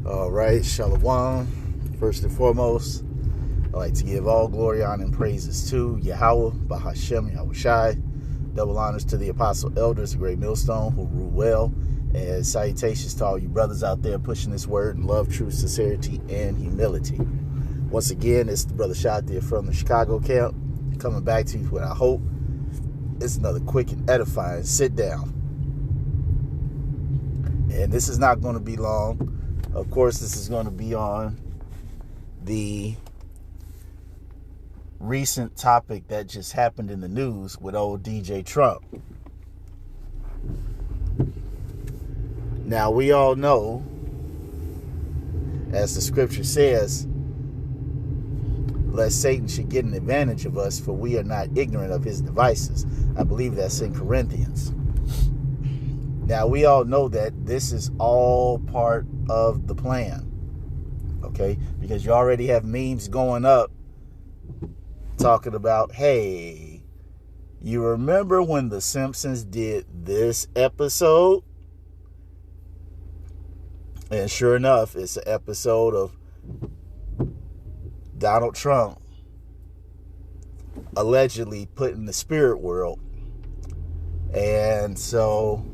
All right, Shalom. First and foremost, I'd like to give all glory, honor, and praises to Yahweh, Bahashem, Yahushai. Double honors to the apostle elders, the great millstone, who rule well. And salutations to all you brothers out there pushing this word in love, truth, sincerity, and humility. Once again, it's the brother Shadia from the Chicago camp, coming back to you with, I hope, it's another quick and edifying sit down. And this is not going to be long. Of course, this is going to be on the recent topic that just happened in the news with old DJ Trump. Now, we all know, as the scripture says, lest Satan should get an advantage of us, for we are not ignorant of his devices. I believe that's in Corinthians. Now, we all know that this is all part of the plan, okay? Because you already have memes going up talking about, hey, you remember when The Simpsons did this episode? And sure enough, it's an episode of Donald Trump allegedly put in the spirit world. And so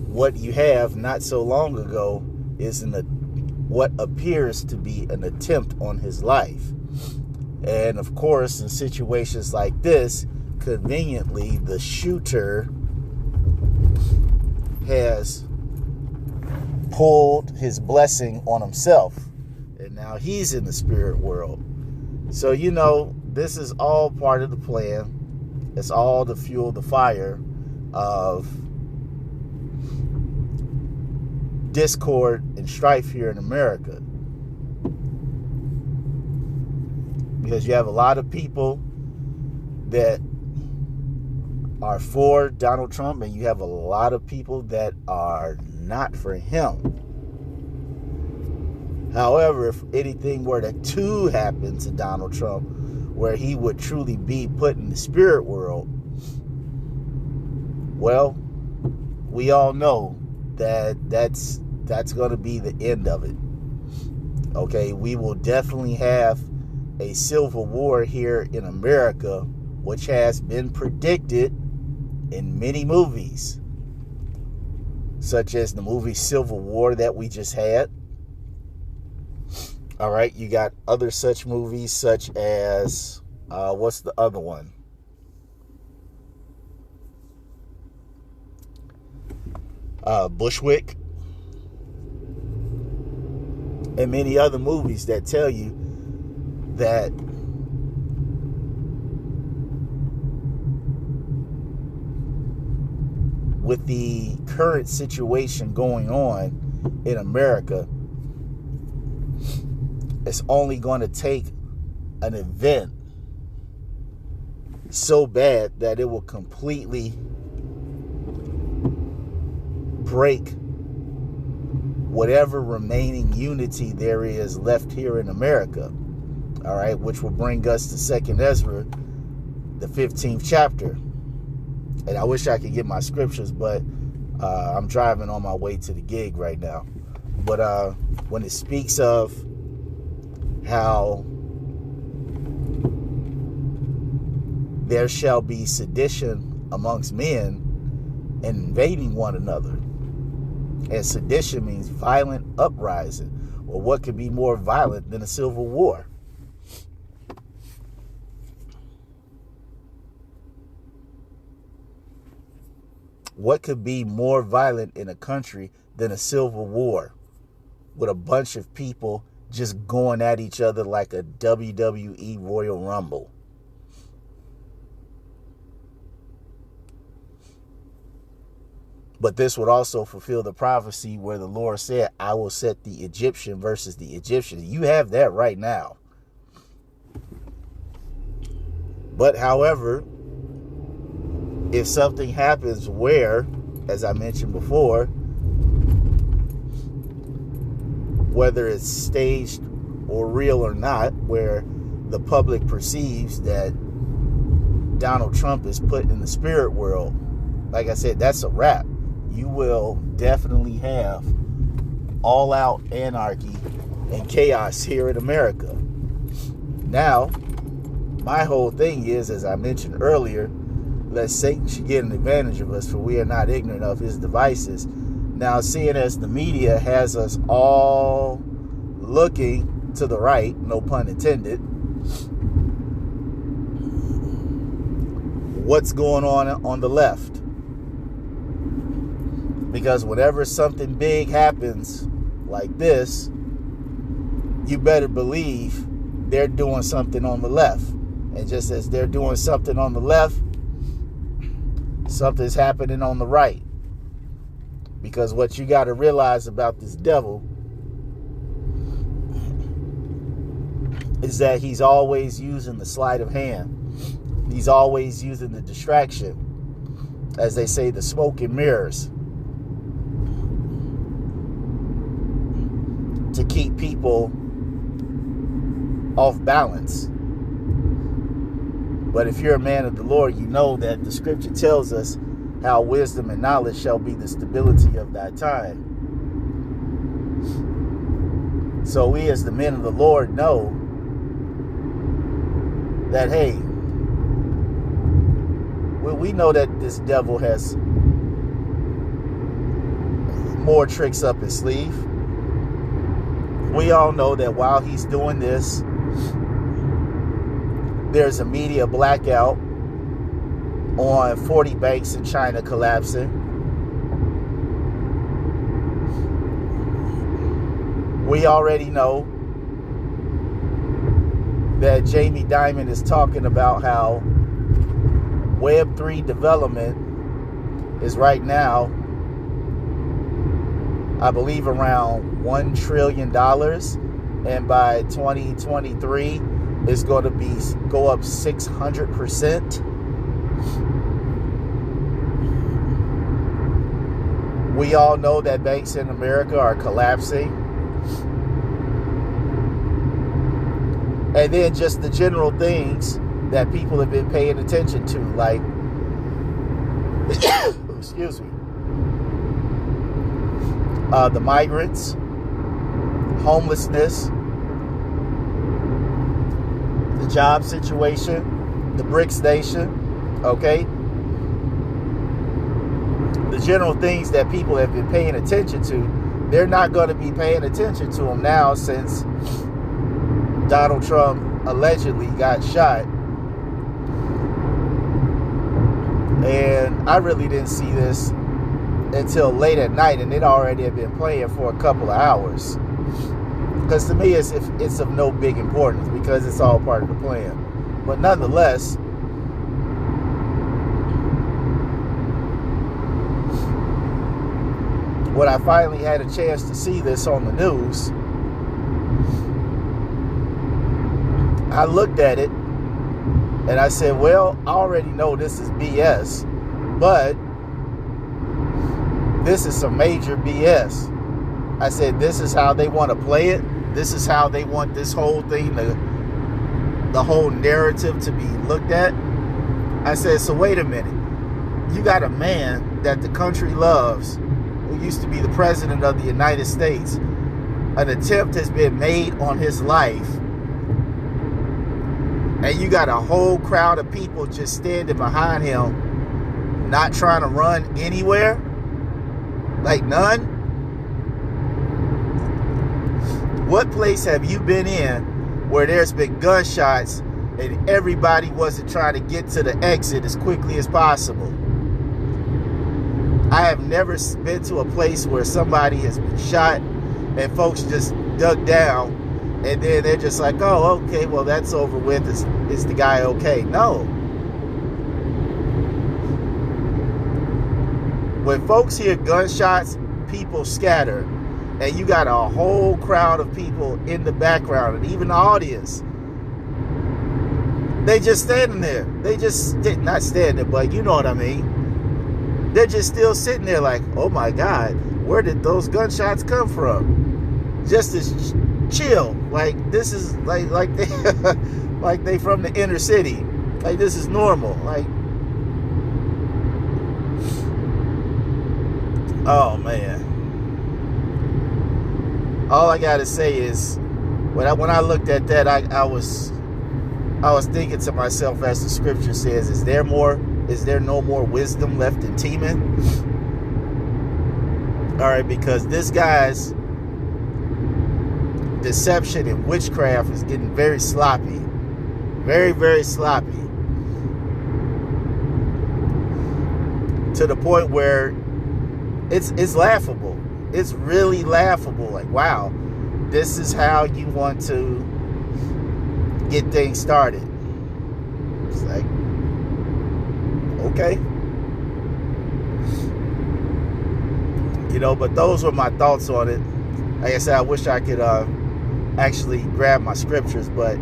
what you have not so long ago is what appears to be an attempt on his life. And of course, in situations like this, conveniently, the shooter has pulled his blessing on himself. And now he's in the spirit world. So, you know, this is all part of the plan. It's all to fuel the fire of discord and strife here in America, because you have a lot of people that are for Donald Trump and you have a lot of people that are not for him. However, if anything were to happen to Donald Trump where he would truly be put in the spirit world, well, we all know that's going to be the end of it. Okay, we will definitely have a civil war here in America, which has been predicted in many movies, such as the movie Civil War that we just had. All right, you got other such movies, such as what's the other one? Bushwick, and many other movies that tell you that with the current situation going on in America, it's only going to take an event so bad that it will completely break whatever remaining unity there is left here in America. All right, which will bring us to 2nd Ezra, the 15th chapter. And I wish I could get my scriptures, but I'm driving on my way to the gig right now. But when it speaks of how there shall be sedition amongst men and invading one another. And sedition means violent uprising. Well, what could be more violent than a civil war? What could be more violent in a country than a civil war with a bunch of people just going at each other like a WWE Royal Rumble? But this would also fulfill the prophecy where the Lord said, I will set the Egyptian versus the Egyptian. You have that right now. But however, if something happens where, as I mentioned before, whether it's staged or real or not, where the public perceives that Donald Trump is put in the spirit world, like I said, that's a wrap. you will definitely have all out anarchy and chaos here in America. Now, my whole thing is, as I mentioned earlier, lest Satan should get an advantage of us, for we are not ignorant of his devices. Now, seeing as the media has us all looking to the right, no pun intended, what's going on the left? Because whenever something big happens like this, you better believe they're doing something on the left. And just as they're doing something on the left, something's happening on the right. Because what you got to realize about this devil is that he's always using the sleight of hand. He's always using the distraction, as they say, the smoke and mirrors, to keep people off balance. But if you're a man of the Lord, you know that the scripture tells us how wisdom and knowledge shall be the stability of thy time. So we as the men of the Lord know that, hey, we know that this devil has more tricks up his sleeve. We all know that while he's doing this, there's a media blackout on 40 banks in China collapsing. We already know that Jamie Dimon is talking about how Web3 development is right now, I believe, around $1 trillion. And by 2023, it's going to go up 600%. We all know that banks in America are collapsing. And then just the general things that people have been paying attention to, like, excuse me, the migrants, homelessness, the job situation, the BRICS nation, okay? The general things that people have been paying attention to, they're not going to be paying attention to them now since Donald Trump allegedly got shot. And I really didn't see this until late at night, and it already had been playing for a couple of hours. Because to me, it's of no big importance, because it's all part of the plan. But nonetheless, when I finally had a chance to see this on the news, I looked at it and I said, well, I already know this is BS, but this is some major BS. I said, this is how they want to play it. This is how they want this whole thing, the whole narrative to be looked at. I said, so wait a minute. You got a man that the country loves, who used to be the president of the United States. An attempt has been made on his life. And you got a whole crowd of people just standing behind him, not trying to run anywhere. Like none. What place have you been in where there's been gunshots and everybody wasn't trying to get to the exit as quickly as possible? I have never been to a place where somebody has been shot and folks just dug down and then they're just like, oh, okay, well, that's over with. Is the guy okay? No. When folks hear gunshots, people scatter. And you got a whole crowd of people in the background and even the audience. They just standing there. They just, not standing, but you know what I mean. They're just still sitting there like, oh my God, where did those gunshots come from? Just as chill. Like this is like they like they from the inner city. Like this is normal. Like Oh man. All I gotta say is, when I looked at that, I was thinking to myself, as the scripture says, is there no more wisdom left in Teman? All right, because this guy's deception and witchcraft is getting very sloppy, very, very sloppy, to the point where it's laughable. It's really laughable. Like, wow, this is how you want to get things started. It's like, okay. But those were my thoughts on it. Like I said, I wish I could actually grab my scriptures, but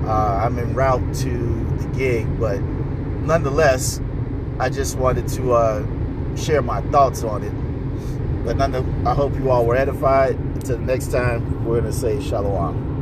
I'm en route to the gig. But nonetheless, I just wanted to share my thoughts on it. But I hope you all were edified. Until the next time, we're going to say shalom.